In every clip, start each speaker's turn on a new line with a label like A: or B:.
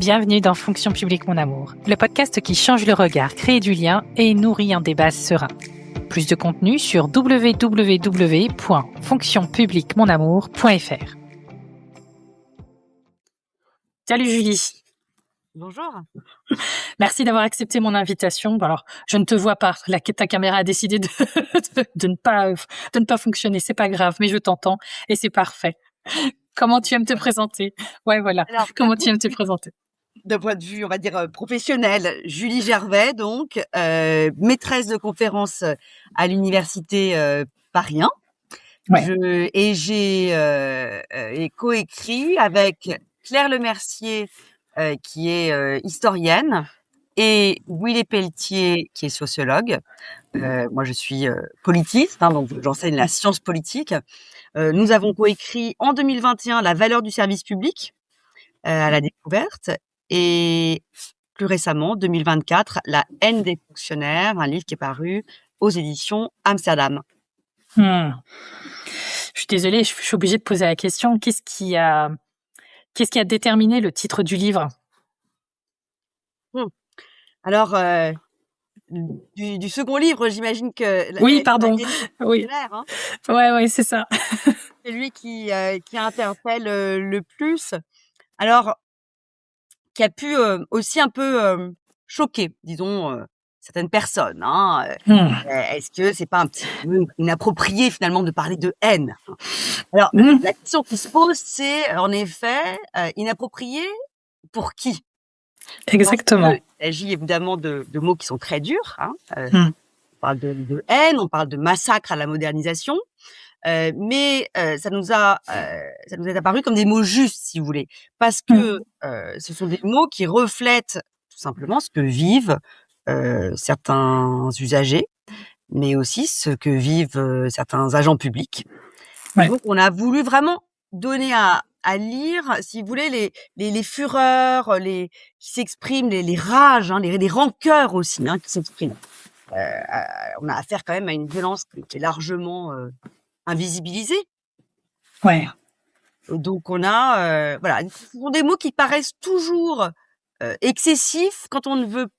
A: Bienvenue dans Fonction publique mon amour, le podcast qui change le regard, crée du lien et nourrit un débat serein. Plus de contenu sur www.fonctionpubliquemonamour.fr. Salut Julie.
B: Bonjour.
A: Merci d'avoir accepté mon invitation. Bon, alors, je ne te vois pas. Ta caméra a décidé de ne pas fonctionner. C'est pas grave, mais je t'entends et c'est parfait. Comment tu aimes te présenter? Ouais, voilà.
B: Alors,
A: Comment tu aimes te présenter?
B: d'un point de vue, on va dire, professionnel, Julie Gervais, donc, maîtresse de conférences à l'université Paris 1.
A: Ouais.
B: J'ai coécrit avec Claire Lemercier, qui est historienne, et Willy Pelletier, qui est sociologue. Moi, je suis politiste, donc j'enseigne la science politique. Nous avons coécrit en 2021 La valeur du service public à la découverte, et plus récemment, 2024, La haine des fonctionnaires, un livre qui est paru aux éditions Amsterdam.
A: Je suis désolée, je suis obligée de poser la question. Qu'est-ce qui a déterminé le titre du livre?
B: Alors, du second livre, j'imagine que
A: Oui, pardon. Oui.
B: Hein,
A: Ouais, c'est ça.
B: c'est lui qui interpelle le plus. Alors, qui a pu aussi un peu choquer, disons, certaines personnes. Est-ce que c'est pas un petit peu inapproprié finalement de parler de haine? Alors, la question qui se pose, c'est en effet inapproprié pour qui?
A: Exactement.
B: Il s'agit évidemment de mots qui sont très durs. On parle de haine, on parle de massacre à la modernisation. Mais ça nous est apparu comme des mots justes, si vous voulez, parce que ce sont des mots qui reflètent tout simplement ce que vivent certains usagers, mais aussi ce que vivent certains agents publics.
A: Ouais.
B: Donc on a voulu vraiment donner à lire, si vous voulez, les fureurs, qui s'expriment, les rages, les rancœurs aussi, qui s'expriment. On a affaire quand même à une violence qui est largement invisibilisée.
A: Ouais.
B: Donc on a voilà, ce sont des mots qui paraissent toujours excessifs quand on ne veut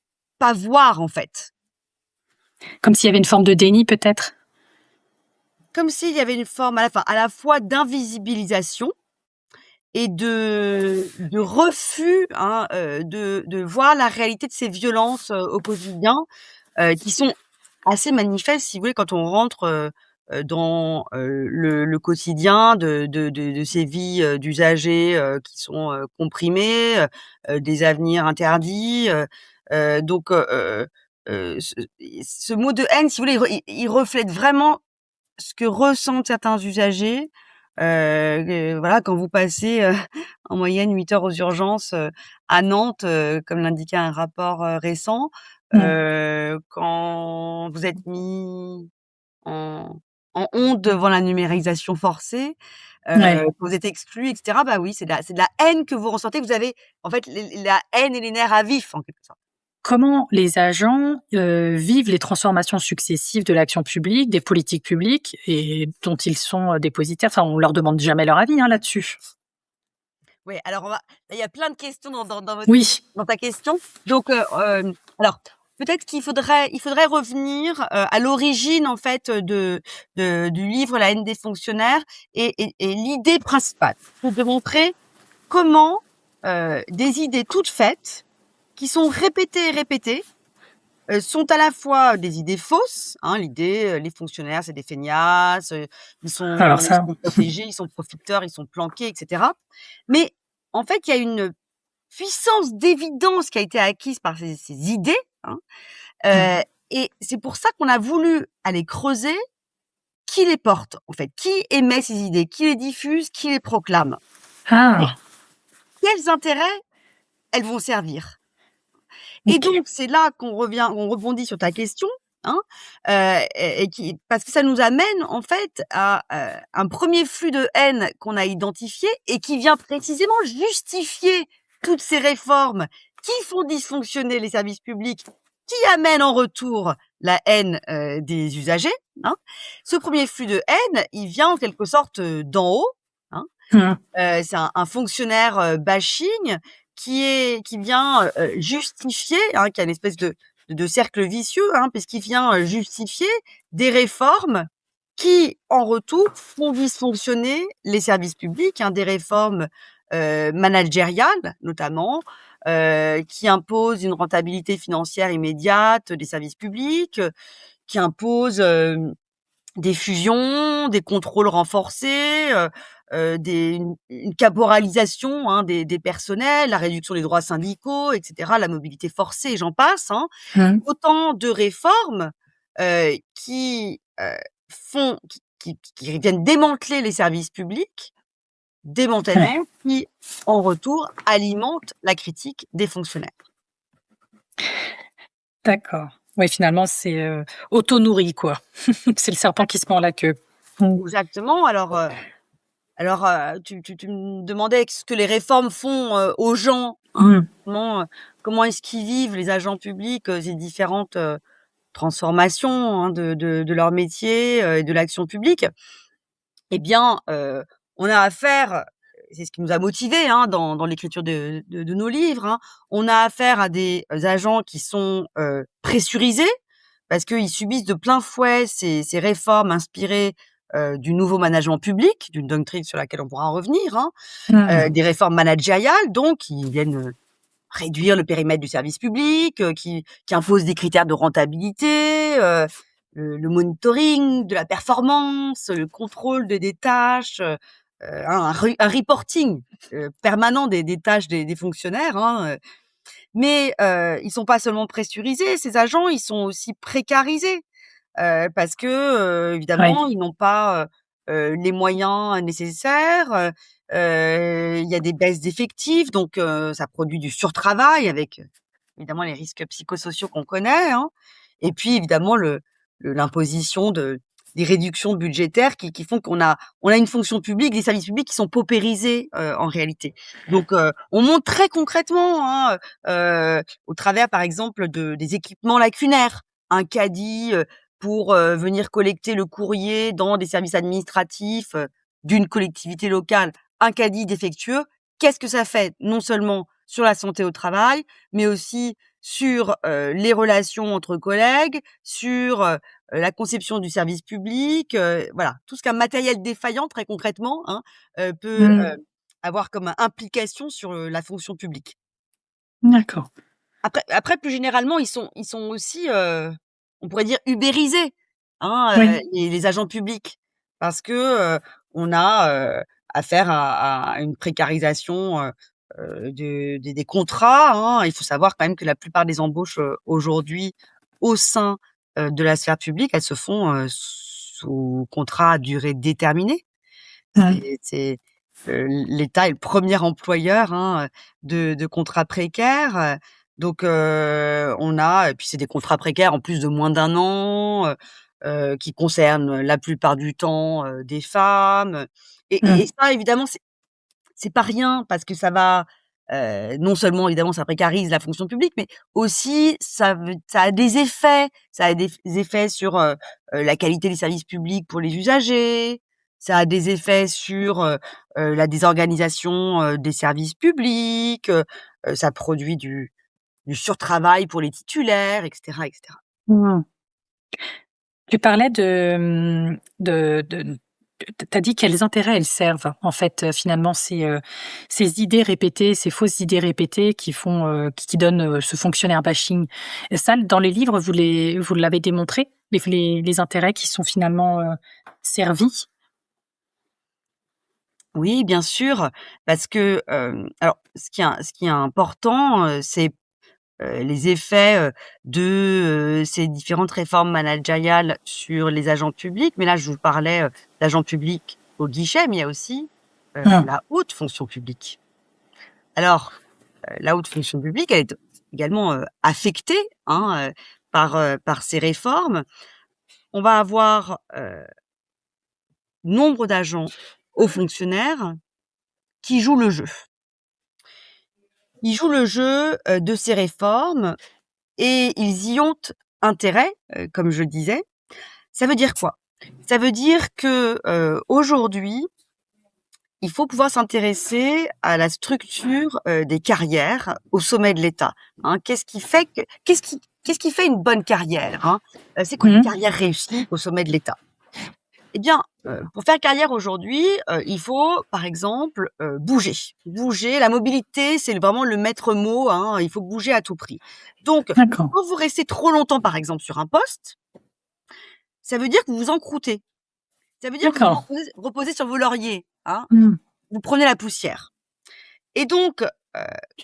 B: pas voir, en fait.
A: Comme s'il y avait une forme de déni, peut-être?
B: Comme s'il y avait une forme à la fois d'invisibilisation et de refus, de voir la réalité de ces violences au quotidien, qui sont assez manifestes, si vous voulez, quand on rentre dans le quotidien de ces vies d'usagers qui sont comprimées, des avenirs interdits. Donc ce mot de haine, si vous voulez, il reflète vraiment ce que ressentent certains usagers. Voilà, quand vous passez en moyenne 8 heures aux urgences à Nantes, comme l'indiquait un rapport récent, quand vous êtes mis en honte devant la numérisation forcée,
A: Ouais.
B: que vous êtes exclu, et cetera. Bah oui, c'est de la haine que vous ressentez. Vous avez en fait la haine et les nerfs à vif, en quelque sorte.
A: Comment les agents vivent les transformations successives de l'action publique, des politiques publiques et dont ils sont dépositaires? Enfin, on leur demande jamais leur avis là-dessus.
B: Oui, alors il y a plein de questions dans
A: Oui.
B: dans ta question. Donc alors peut-être qu'il faudrait revenir à l'origine, en fait, du livre La haine des fonctionnaires, et l'idée principale, c'est de montrer comment des idées toutes faites, qui sont répétées et répétées, sont à la fois des idées fausses, l'idée, les fonctionnaires, c'est des feignasses, ils
A: Alors ça,
B: sont protégés, ils sont profiteurs, ils sont planqués, et cetera. Mais en fait, il y a une puissance d'évidence qui a été acquise par ces idées, et c'est pour ça qu'on a voulu aller creuser qui les porte, en fait, qui émet ces idées, qui les diffuse, qui les proclame, quels intérêts elles vont servir. Et donc, c'est là qu'on rebondit sur ta question, parce que ça nous amène, en fait, à un premier flux de haine qu'on a identifié et qui vient précisément justifier toutes ces réformes qui font dysfonctionner les services publics, qui amènent en retour la haine des usagers. Ce premier flux de haine, il vient en quelque sorte d'en haut. C'est un fonctionnaire bashing qui vient justifier, hein, qui a une espèce de cercle vicieux, hein, puisqu'il vient justifier des réformes qui, en retour, font dysfonctionner les services publics, hein, des réformes managériales, notamment, qui imposent une rentabilité financière immédiate des services publics, qui imposent des fusions, des contrôles renforcés, une caporalisation, hein, des personnels, la réduction des droits syndicaux, et cetera, la mobilité forcée, j'en passe, hein.
A: Mmh.
B: Autant de réformes qui font qui viennent démanteler les services publics,
A: Ouais,
B: démantèlement qui, en retour, alimente la critique des fonctionnaires.
A: d'accord. Ouais, finalement, c'est, auto-nourri, quoi. C'est le serpent qui se mord la queue. Mmh.
B: Exactement. Alors, tu me demandais ce que les réformes font aux gens, hein,
A: Mmh.
B: comment est-ce qu'ils vivent les agents publics ces différentes transformations, hein, de leur métier et de l'action publique. Eh bien, on a affaire, c'est ce qui nous a motivés, hein, dans l'écriture de nos livres, hein. On a affaire à des agents qui sont pressurisés parce qu'ils subissent de plein fouet ces réformes inspirées du nouveau management public, d'une doctrine sur laquelle on pourra en revenir, hein.
A: Mmh.
B: Des réformes managériales donc qui viennent réduire le périmètre du service public, qui imposent des critères de rentabilité, le monitoring de la performance, le contrôle des tâches, un reporting permanent des tâches des fonctionnaires, hein. Mais ils sont pas seulement pressurisés, ces agents, ils sont aussi précarisés, parce que,
A: Ouais.
B: évidemment, ils n'ont pas les moyens nécessaires, il y a des baisses d'effectifs, donc ça produit du surtravail avec, évidemment, les risques psychosociaux qu'on connaît, hein. Et puis, évidemment, l'imposition des réductions budgétaires qui font on a une fonction publique, des services publics qui sont paupérisés, en réalité. Donc on montre très concrètement, hein, au travers, par exemple, des équipements lacunaires. Un caddie, pour venir collecter le courrier dans des services administratifs d'une collectivité locale, un caddie défectueux, qu'est-ce que ça fait? Non seulement sur la santé au travail, mais aussi sur les relations entre collègues, sur la conception du service public, voilà, tout ce qu'un matériel défaillant, très concrètement, hein, peut
A: Mmh.
B: avoir comme implication sur la fonction publique.
A: D'accord.
B: Après, plus généralement, ils sont aussi, on pourrait dire ubérisés, hein,
A: Oui.
B: les agents publics. Parce que, on a affaire à une précarisation, des contrats, hein. Il faut savoir quand même que la plupart des embauches, aujourd'hui au sein, de la sphère publique, elles se font, sous contrat à durée déterminée.
A: Mmh.
B: L'État est le premier employeur, hein, de contrats précaires, donc on a et puis c'est des contrats précaires en plus de moins d'1 an, qui concernent la plupart du temps, des femmes, et
A: Mmh.
B: ça évidemment c'est pas rien parce que ça va, non seulement évidemment ça précarise la fonction publique, mais aussi ça a des effets. Ça a des effets sur, la qualité des services publics pour les usagers, ça a des effets sur, la désorganisation, des services publics, ça produit du surtravail pour les titulaires, et cetera, et cetera.
A: Mmh. Tu parlais de tu as dit quels intérêts elles servent, en fait, finalement, ces idées répétées, ces fausses idées répétées qui font, qui donnent, ce fonctionnaire bashing. Et ça, dans les livres, vous l'avez démontré? Les intérêts qui sont finalement, servis?
B: Oui, bien sûr, parce que, alors ce qui est important, c'est les effets, de ces différentes réformes managériales sur les agents publics. Mais là, je vous parlais, d'agents publics au guichet, mais il y a aussi,
A: Mmh.
B: la haute fonction publique. Alors, la haute fonction publique, elle est également, affectée, hein, par ces réformes. On va avoir, nombre d'agents hauts fonctionnaires qui jouent le jeu. Ils jouent le jeu, de ces réformes et ils y ont intérêt, comme je disais. Ça veut dire quoi? Ça veut dire que, aujourd'hui, il faut pouvoir s'intéresser à la structure des carrières au sommet de l'État. Hein. Qu'est-ce qui fait une bonne carrière, hein? C'est quoi une carrière réussie au sommet de l'État? Eh bien, pour faire carrière aujourd'hui, il faut, par exemple, bouger. Bouger, la mobilité, c'est vraiment le maître mot, hein, il faut bouger à tout prix. Donc,
A: D'accord,
B: quand vous restez trop longtemps, par exemple, sur un poste, ça veut dire que vous vous encroûtez. Ça veut dire que vous
A: d'accord.
B: reposez sur vos lauriers, hein,
A: Mmh.
B: vous prenez la poussière. Et donc,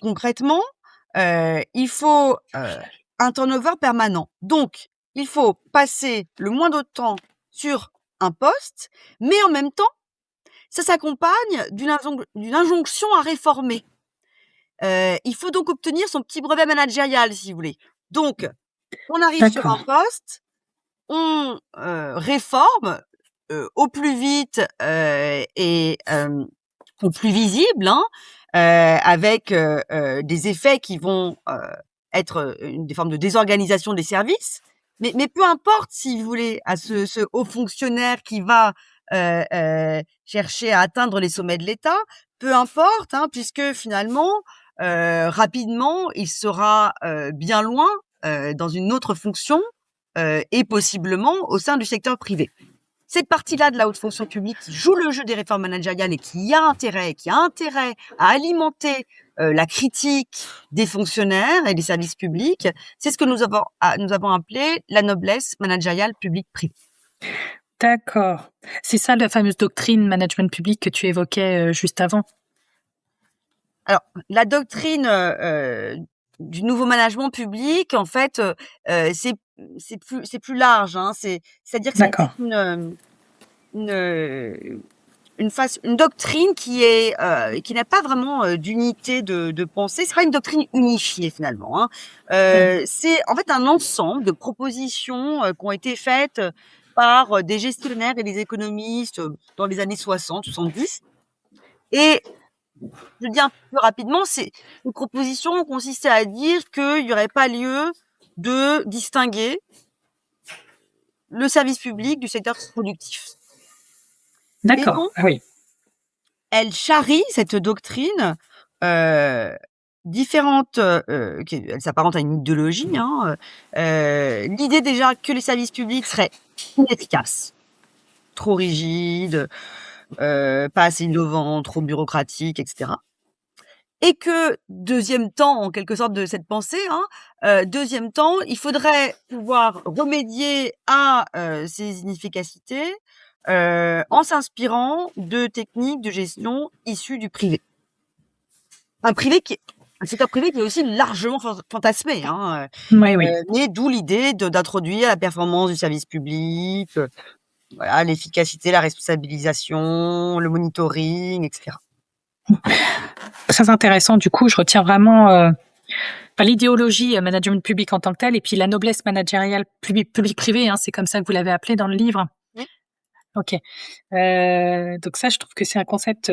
B: concrètement, il faut, un turnover permanent. Donc, il faut passer le moins de temps sur un poste, mais en même temps, ça s'accompagne d'une injonction à réformer. Il faut donc obtenir son petit brevet managérial, si vous voulez. Donc, on arrive sur un
A: D'accord,
B: poste, on, réforme, au plus vite, et au plus visible, hein, avec, des effets qui vont, être, des formes de désorganisation des services. Mais peu importe, si vous voulez, à ce haut fonctionnaire qui va, chercher à atteindre les sommets de l'État, peu importe, hein, puisque finalement, rapidement, il sera, bien loin, dans une autre fonction, et possiblement au sein du secteur privé. Cette partie-là de la haute fonction publique qui joue le jeu des réformes managériales et qui a intérêt à alimenter la critique des fonctionnaires et des services publics, c'est ce que nous avons appelé la noblesse managériale publique-privée.
A: d'accord. C'est ça la fameuse doctrine management public que tu évoquais, juste avant?
B: Alors, la doctrine du nouveau management public, en fait, c'est plus large. Hein, c'est-à-dire que c'est
A: D'accord.
B: une une doctrine qui n'a pas vraiment d'unité de pensée. C'est pas une doctrine unifiée finalement. Hein.
A: Mmh.
B: C'est en fait un ensemble de propositions qui ont été faites par des gestionnaires et des économistes dans les années 60, 70. Et je dis un peu plus rapidement, c'est une proposition consistait à dire qu'il n'y aurait pas lieu de distinguer le service public du secteur productif. Et
A: D'accord.
B: donc,
A: Ah oui.
B: elle charrie cette doctrine, différentes, elle s'apparente à une idéologie, hein, l'idée déjà que les services publics seraient inefficaces, trop rigides, pas assez innovants, trop bureaucratiques, et cetera. Et que, deuxième temps, en quelque sorte, de cette pensée, hein, deuxième temps, il faudrait pouvoir remédier à, ces inefficacités, en s'inspirant de techniques de gestion issues du privé. Un secteur privé qui est aussi largement fantasmé, hein,
A: Oui, oui.
B: mais d'où l'idée d'introduire la performance du service public, voilà, l'efficacité, la responsabilisation, le monitoring, et cetera.
A: Très intéressant. Du coup, je retiens vraiment, l'idéologie, management public en tant que telle et puis la noblesse managériale public-privé, hein, c'est comme ça que vous l'avez appelé dans le livre?
B: Mmh.
A: OK. Donc ça, je trouve que c'est un concept,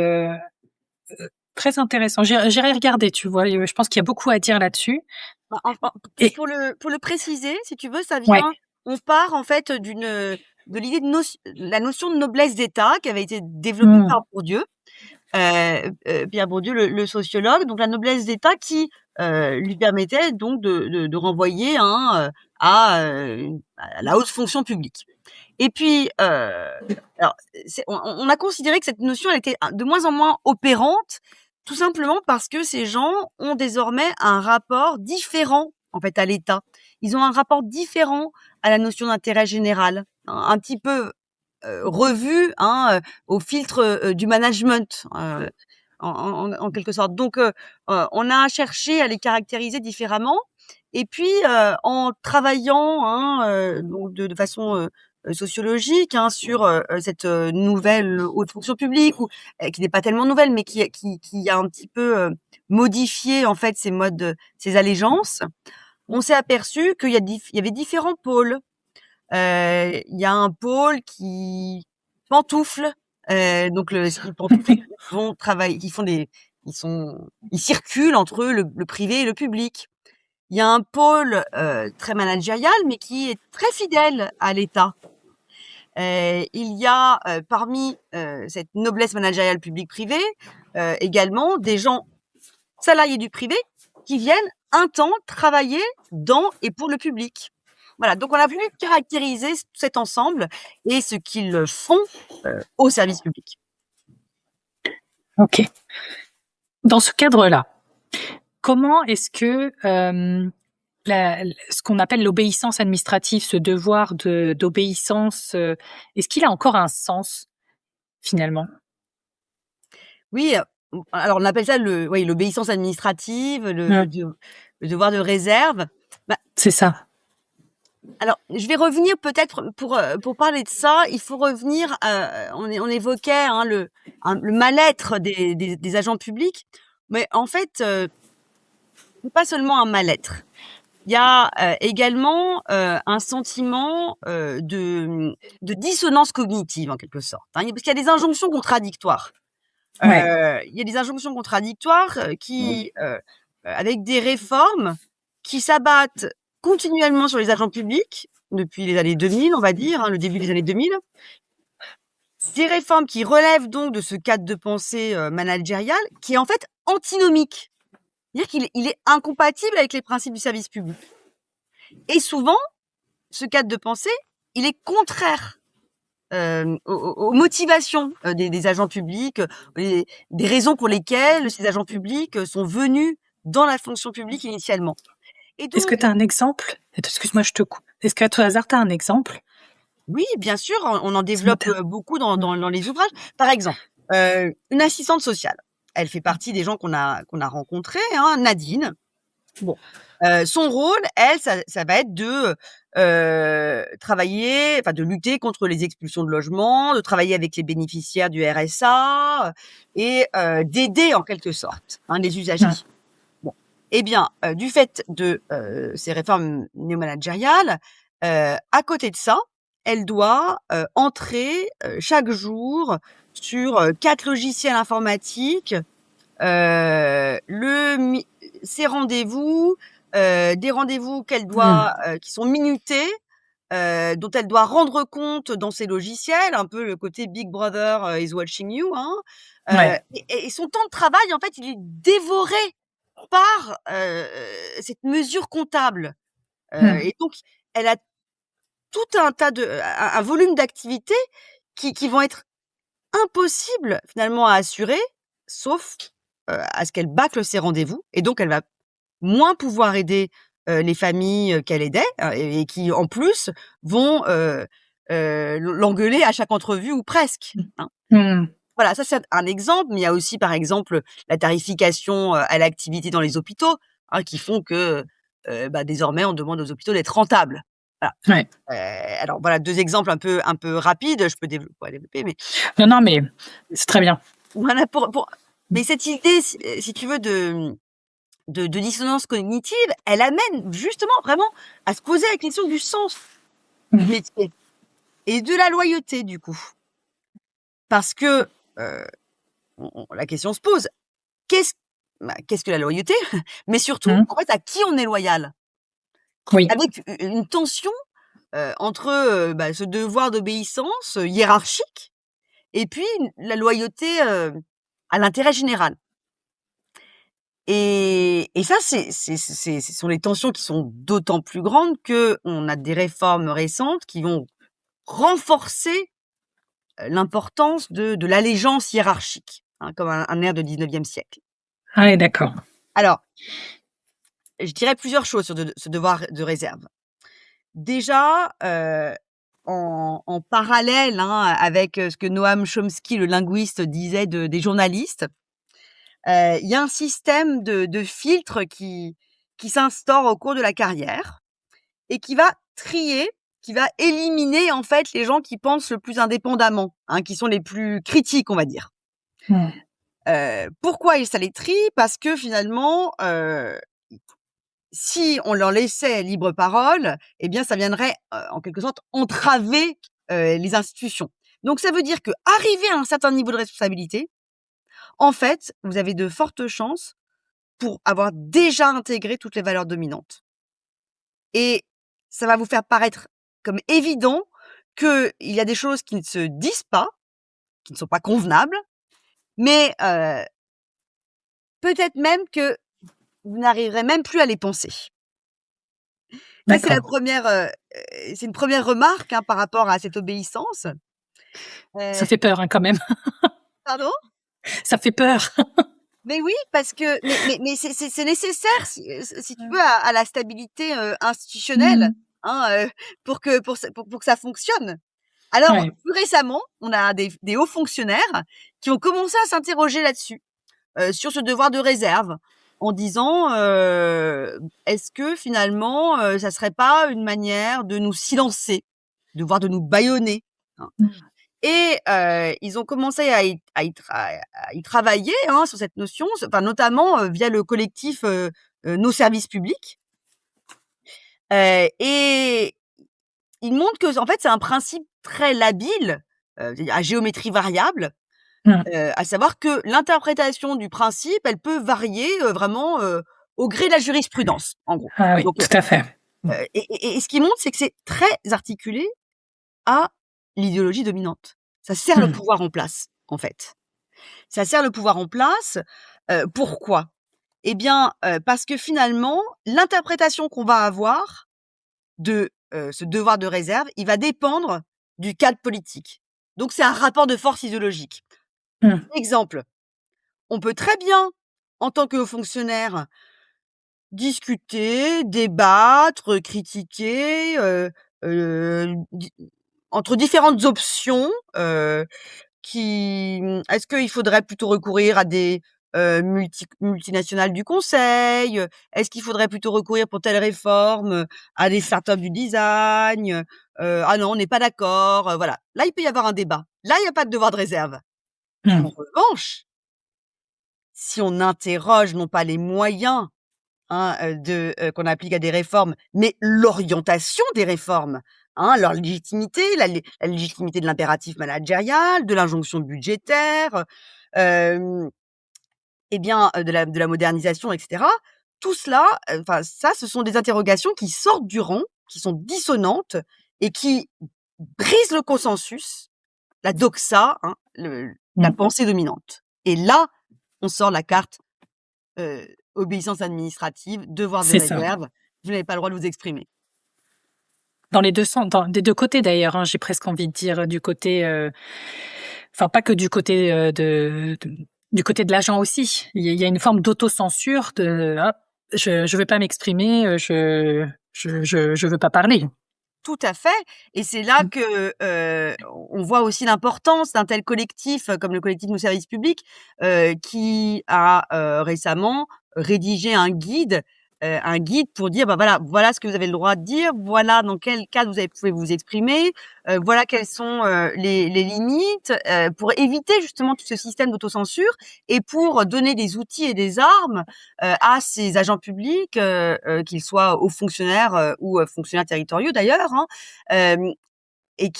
A: très intéressant. J'irai regarder, tu vois? Je pense qu'il y a beaucoup à dire là-dessus
B: Bah, enfin,
A: et
B: pour le préciser, si tu veux, ça
A: ouais.
B: vient on part en fait de l'idée de la notion de noblesse d'État qui avait été développée
A: Mmh.
B: par Bourdieu, Pierre Bourdieu, le sociologue. Donc la noblesse d'État qui, lui permettait donc de renvoyer, hein, à la haute fonction publique. Et puis, alors on a considéré que cette notion elle était de moins en moins opérante, tout simplement parce que ces gens ont désormais un rapport différent, en fait, à l'État. Ils ont un rapport différent à la notion d'intérêt général, un petit peu, revu, hein, au filtre, du management, en quelque sorte. Donc, on a cherché à les caractériser différemment et puis, en travaillant, hein, donc de façon, sociologique, hein, sur, cette, nouvelle haute fonction publique ou qui n'est pas tellement nouvelle, mais qui a un petit peu, modifié, en fait, ses modes, ses allégeances. On s'est aperçu qu'il y avait différents pôles. Il y a un pôle qui pantoufle, donc les pantoufles vont travailler ils circulent entre le privé et le public. Il y a un pôle, très managérial, mais qui est très fidèle à l'État. Il y a parmi cette noblesse managériale publique-privée également des gens salariés du privé qui viennent un temps travailler dans et pour le public. Voilà, donc on a voulu caractériser cet ensemble et ce qu'ils font au service public.
A: Ok. Dans ce cadre-là, comment est-ce que ce qu'on appelle l'obéissance administrative, ce devoir d'obéissance, est-ce qu'il a encore un sens finalement?
B: Oui, alors on appelle ça l'obéissance administrative,
A: Ouais.
B: le devoir de réserve. Bah,
A: C'est ça.
B: alors, je vais revenir peut-être pour parler de ça, il faut revenir on évoquait, hein, le mal-être des agents publics, mais en fait, c'est pas seulement un mal-être. Il y a également un sentiment de dissonance cognitive en quelque sorte, hein, parce qu'il y a des injonctions contradictoires.
A: Ouais.
B: Il y a des injonctions contradictoires qui, avec des réformes qui s'abattent continuellement sur les agents publics depuis les années 2000, on va dire, hein, le début des années 2000. Des réformes qui relèvent donc de ce cadre de pensée managérial qui est en fait antinomique. C'est-à-dire qu'il est incompatible avec les principes du service public. Et souvent, ce cadre de pensée, il est contraire aux motivations des agents publics, des raisons pour lesquelles ces agents publics sont venus dans la fonction publique initialement. Et
A: Est-ce que
B: donc,
A: tu as un exemple? Excuse-moi, je te coupe. Est-ce qu'à tout hasard, tu as un exemple?
B: oui, bien sûr, on en
A: Ça
B: développe
A: m'intéresse.
B: beaucoup dans les ouvrages. Par exemple, une assistante sociale. Elle fait partie des gens qu'on a rencontrés, hein, Nadine. Bon, son rôle, elle, ça va être de travailler, enfin de lutter contre les expulsions de logements, de travailler avec les bénéficiaires du RSA et d'aider en quelque sorte les usagers.
A: Ouais.
B: Bon, eh bien, du fait de ces réformes néomanagériales, à côté de ça, elle doit entrer chaque jour sur 4 logiciels informatiques ses rendez-vous, des rendez-vous qu'elle doit qui sont minutés, dont elle doit rendre compte dans ses logiciels, un peu le côté Big Brother is watching you, hein.
A: Ouais.
B: Et son temps de travail, en fait, il est dévoré par cette mesure comptable.
A: Mmh.
B: Et donc, elle a tout un tas un volume d'activités qui vont être impossibles finalement à assurer, sauf à ce qu'elle bâcle ses rendez-vous et donc elle va moins pouvoir aider les familles qu'elle aidait et qui en plus vont l'engueuler à chaque entrevue ou presque, hein.
A: Mmh.
B: Voilà, ça c'est un exemple, mais il y a aussi par exemple la tarification à l'activité dans les hôpitaux, hein, qui font que désormais on demande aux hôpitaux d'être rentables. Voilà.
A: Ouais.
B: Alors voilà 2 exemples un peu rapides, je peux développer, mais
A: Non, mais c'est très bien.
B: voilà mais cette idée si tu veux de dissonance cognitive, elle amène justement vraiment à se poser la question du sens du
A: Mmh.
B: métier et de la loyauté du coup. Parce que, la question se pose, qu'est-ce qu'est-ce que la loyauté? Mais surtout,
A: Mmh.
B: en fait, à qui on est loyal?
A: Oui.
B: Avec une tension, entre, ce devoir d'obéissance, hiérarchique et puis la loyauté, à l'intérêt général. Et ça, ce sont les tensions qui sont d'autant plus grandes qu'on a des réformes récentes qui vont renforcer, l'importance de l'allégeance hiérarchique, hein, comme un air de 19e siècle.
A: Ah ouais, d'accord.
B: Alors, je dirais plusieurs choses sur ce devoir de réserve. Déjà, en parallèle, hein, avec, ce que Noam Chomsky, le linguiste, disait des journalistes, il y a un système de filtre qui s'instaure au cours de la carrière et qui va trier, qui va éliminer, en fait, les gens qui pensent le plus indépendamment, hein, qui sont les plus critiques, on va dire.
A: Mmh.
B: Pourquoi ça les trie? Parce que finalement, si on leur laissait libre parole, eh bien, ça viendrait, en quelque sorte, entraver, les institutions. Donc ça veut dire qu'arrivé à un certain niveau de responsabilité, en fait, vous avez de fortes chances pour avoir déjà intégré toutes les valeurs dominantes. Et ça va vous faire paraître comme évident qu'il y a des choses qui ne se disent pas, qui ne sont pas convenables, mais peut-être même que vous n'arriverez même plus à les penser. Ça, c'est
A: D'accord.
B: c'est une première remarque, hein, par rapport à cette obéissance.
A: Ça fait peur, hein, quand même.
B: Pardon?
A: Ça fait peur.
B: Mais oui, parce que mais c'est nécessaire si tu veux à la stabilité, institutionnelle,
A: Mmh.
B: hein, pour que ça fonctionne. Alors,
A: Ouais.
B: plus récemment, on a des hauts fonctionnaires qui ont commencé à s'interroger là-dessus, sur ce devoir de réserve, en disant, «Est-ce que finalement, ça serait pas une manière de nous silencer, de nous bâillonner?» hein?
A: Mmh.
B: Et ils ont commencé à y travailler, hein, sur cette notion, enfin notamment, via le collectif, Nos services publics, et ils montrent que en fait, c'est un principe très labile, c'est-à-dire à géométrie variable,
A: Mmh.
B: à savoir que l'interprétation du principe, elle peut varier, vraiment, au gré de la jurisprudence, en gros.
A: Ah oui,
B: Donc
A: tout à fait. Mmh.
B: et ce qui montre, c'est que c'est très articulé à l'idéologie dominante. Ça sert le
A: Mmh.
B: pouvoir en place, en fait. Ça sert le pouvoir en place, pourquoi? Eh bien, parce que finalement, l'interprétation qu'on va avoir de, ce devoir de réserve, il va dépendre du cadre politique. Donc c'est un rapport de force idéologique.
A: Mmh.
B: Exemple, on peut très bien, en tant que haut fonctionnaire, discuter, débattre, critiquer, di entre différentes options, est-ce qu'il faudrait plutôt recourir à des, multinationales du conseil? Est-ce qu'il faudrait plutôt recourir pour telle réforme, à des startups du design? «Ah non, on n'est pas d'accord», voilà. Là, il peut y avoir un débat. Là, il y a pas de devoir de réserve. En
A: Mmh.
B: revanche, si on interroge non pas les moyens, hein, qu'on applique à des réformes, mais l'orientation des réformes, hein, leur légitimité, la légitimité de l'impératif managérial, de l'injonction budgétaire, hem, et bien, de la modernisation et cetera. Tout cela, enfin ça, ce sont des interrogations qui sortent du rang, qui sont dissonantes et qui brisent le consensus, la doxa, hein, la
A: Mmh.
B: pensée dominante. Et là, on sort la carte obéissance administrative, devoir de
A: C'est ça.
B: réserve, vous n'avez pas le droit de vous exprimer.
A: Dans les 2 sens, des 2 côtés d'ailleurs, hein, j'ai presque envie de dire, du côté, enfin pas que du côté, du côté de l'agent aussi. Il y a une forme d'autocensure de: «Ah, je veux pas m'exprimer, je veux pas parler».
B: Tout à fait, et c'est là
A: Mmh.
B: que, on voit aussi l'importance d'un tel collectif, comme le collectif Nos services publics, qui a, récemment rédigé un guide pour dire: «Bah, voilà ce que vous avez le droit de dire, voilà dans quel cas vous pouvez vous exprimer, voilà quelles sont, les limites», pour éviter justement tout ce système d'autocensure et pour donner des outils et des armes, à ces agents publics, qu'ils soient hauts fonctionnaires, ou, fonctionnaires territoriaux d'ailleurs, hein, hem et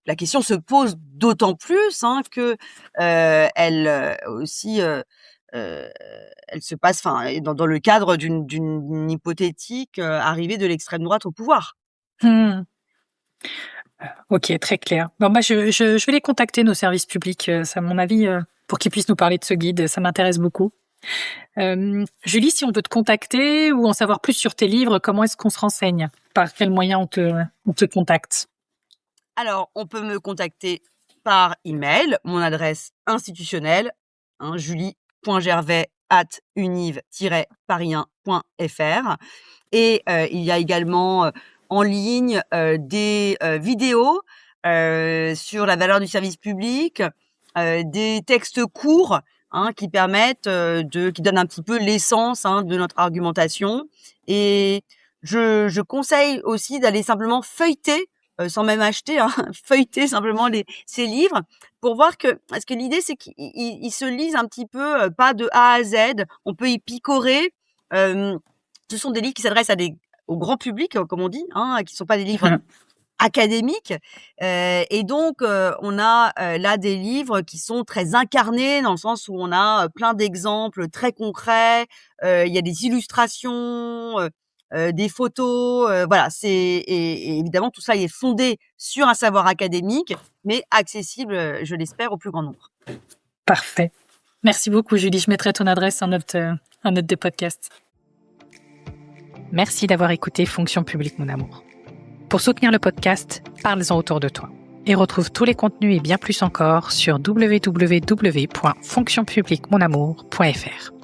B: la question se pose d'autant plus, hein, que, elle, aussi, heu, elle se passe dans le cadre d'une hypothétique, arrivée de l'extrême droite au pouvoir.
A: Mmh. OK, très clair. Bon, bah, je vais les contacter, nos services publics, ça à mon avis, pour qu'ils puissent nous parler de ce guide, ça m'intéresse beaucoup. Julie, si on veut te contacter ou en savoir plus sur tes livres, comment est-ce qu'on se renseigne? Par quels moyens on te contacte?
B: Alors, on peut me contacter par email, mon adresse institutionnelle, hein, julie.gervais@univ-parisien.fr, et il y a également, en ligne, des, vidéos, sur la valeur du service public, des textes courts, hein, qui permettent, qui donnent un petit peu l'essence, hein, de notre argumentation, et je conseille aussi d'aller simplement feuilleter, sans même acheter, hein, feuilleter simplement ces livres pour voir parce que l'idée c'est qu'ils se lisent un petit peu, pas de A à Z. On peut y picorer. Ce sont des livres qui s'adressent au grand public, comme on dit, hein, qui ne sont pas des livres
A: Mmh.
B: académiques, et donc on a, là des livres qui sont très incarnés dans le sens où on a, plein d'exemples très concrets, il y a des illustrations, des photos, voilà, et évidemment tout ça est fondé sur un savoir académique, mais accessible, je l'espère, au plus grand nombre.
A: Parfait. Merci beaucoup, Julie. Je mettrai ton adresse en note de podcast. Merci d'avoir écouté Fonction publique, mon amour. Pour soutenir le podcast, parle-en autour de toi. Et retrouve tous les contenus et bien plus encore sur www.fonctionpubliquemonamour.fr.